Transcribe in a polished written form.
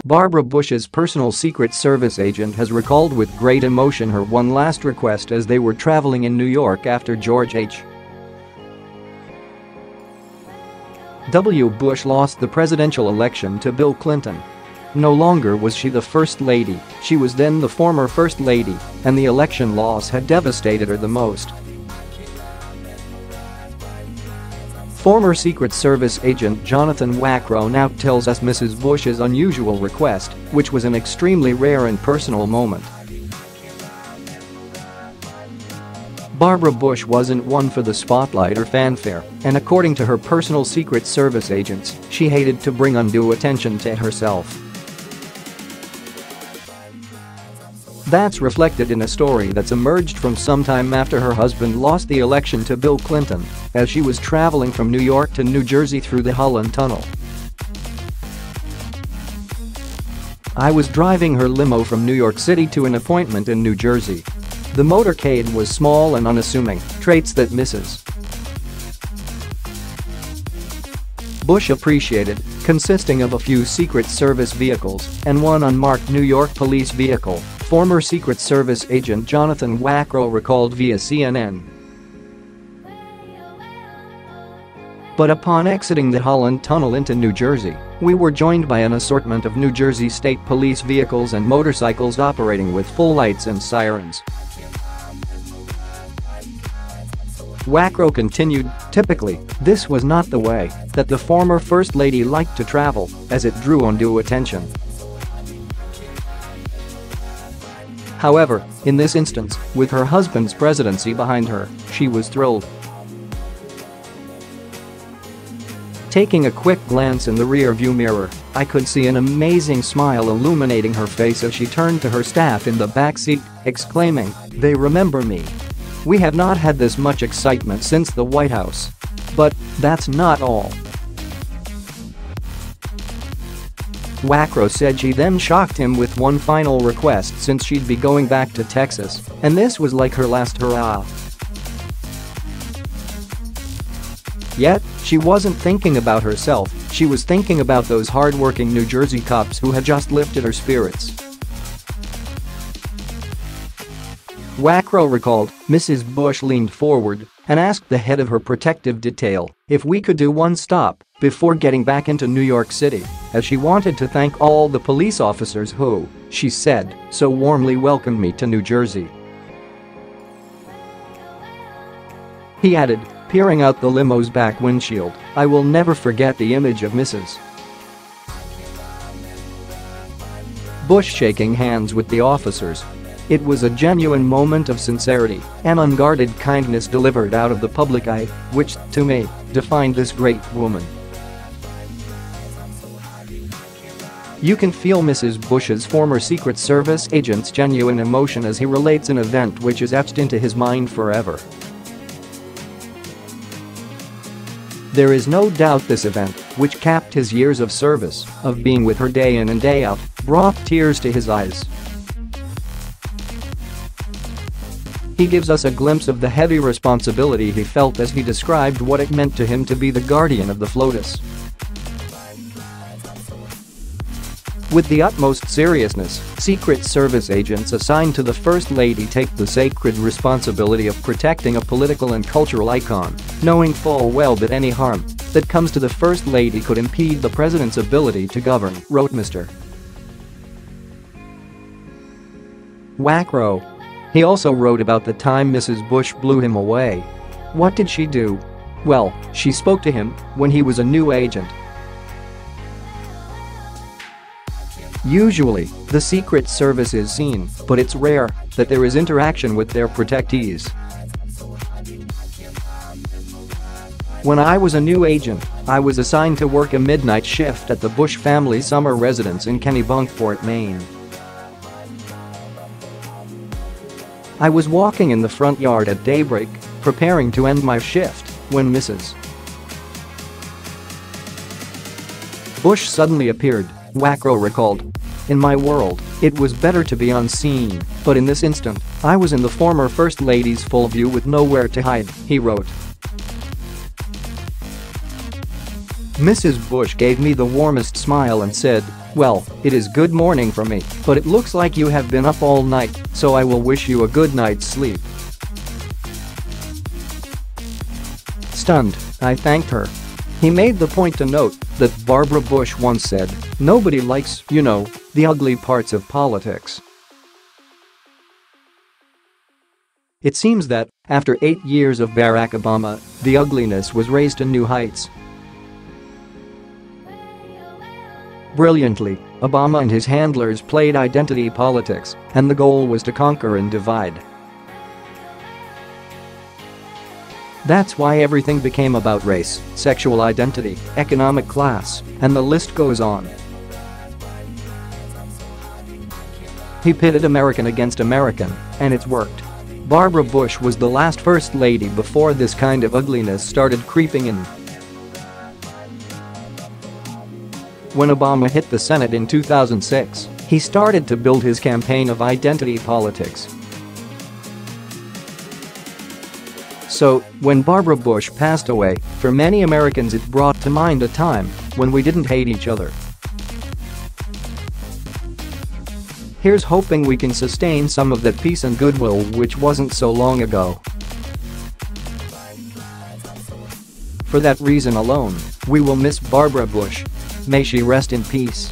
Barbara Bush's personal Secret Service agent has recalled with great emotion her one last request as they were traveling in New York after George H. W. Bush lost the presidential election to Bill Clinton. No longer was she the First Lady, she was then the former First Lady, and the election loss had devastated her the most. Former Secret Service agent Jonathan Wackrow now tells us Mrs. Bush's unusual request, which was an extremely rare and personal moment. Barbara Bush wasn't one for the spotlight or fanfare, and according to her personal Secret Service agents, she hated to bring undue attention to herself. That's reflected in a story that's emerged from some time after her husband lost the election to Bill Clinton, as she was traveling from New York to New Jersey through the Holland Tunnel. "I was driving her limo from New York City to an appointment in New Jersey. The motorcade was small and unassuming, traits that Mrs. Bush appreciated, consisting of a few Secret Service vehicles and one unmarked New York police vehicle," former Secret Service agent Jonathan Wackrow recalled via CNN. But upon exiting the Holland Tunnel into New Jersey, we were joined by an assortment of New Jersey State Police vehicles and motorcycles operating with full lights and sirens. Wackrow continued, "Typically, this was not the way that the former First Lady liked to travel, as it drew undue attention. However, in this instance, with her husband's presidency behind her, she was thrilled." Taking a quick glance in the rear-view mirror, I could see an amazing smile illuminating her face as she turned to her staff in the back seat, exclaiming, "They remember me. We have not had this much excitement since the White House. But that's not all." Wackrow said she then shocked him with one final request since she'd be going back to Texas, and this was like her last hurrah. Yet, she wasn't thinking about herself, she was thinking about those hardworking New Jersey cops who had just lifted her spirits. Wackrow recalled, "Mrs. Bush leaned forward and asked the head of her protective detail if we could do one stop before getting back into New York City, as she wanted to thank all the police officers who, she said, so warmly welcomed me to New Jersey." He added, peering out the limo's back windshield, "I will never forget the image of Mrs. Bush shaking hands with the officers. It was a genuine moment of sincerity and unguarded kindness delivered out of the public eye, which, to me, defined this great woman." You can feel Mrs. Bush's former Secret Service agent's genuine emotion as he relates an event which is etched into his mind forever. There is no doubt this event, which capped his years of service, of being with her day in and day out, brought tears to his eyes. He gives us a glimpse of the heavy responsibility he felt as he described what it meant to him to be the guardian of the FLOTUS. With the utmost seriousness, Secret Service agents assigned to the First Lady take the sacred responsibility of protecting a political and cultural icon, knowing full well that any harm that comes to the First Lady could impede the President's ability to govern, wrote Mr. Wackrow. He also wrote about the time Mrs. Bush blew him away. What did she do? Well, she spoke to him when he was a new agent. Usually, the Secret Service is seen, but it's rare that there is interaction with their protectees. When I was a new agent, I was assigned to work a midnight shift at the Bush family summer residence in Kennebunkport, Maine. I was walking in the front yard at daybreak, preparing to end my shift, when Mrs. Bush suddenly appeared, Wackrow recalled. In my world, it was better to be unseen, but in this instant, I was in the former First Lady's full view with nowhere to hide, he wrote. Mrs. Bush gave me the warmest smile and said, Well, it is good morning for me, but it looks like you have been up all night, so I will wish you a good night's sleep." Stunned, I thanked her. He made the point to note that Barbara Bush once said, "Nobody likes, the ugly parts of politics." It seems that, after 8 years of Barack Obama, the ugliness was raised to new heights. Brilliantly, Obama and his handlers played identity politics, and the goal was to conquer and divide. That's why everything became about race, sexual identity, economic class, and the list goes on. He pitted American against American, and it's worked. Barbara Bush was the last first lady before this kind of ugliness started creeping in. When Obama hit the Senate in 2006, he started to build his campaign of identity politics. So, when Barbara Bush passed away, for many Americans it brought to mind a time when we didn't hate each other. Here's hoping we can sustain some of that peace and goodwill which wasn't so long ago. For that reason alone, we will miss Barbara Bush. May she rest in peace.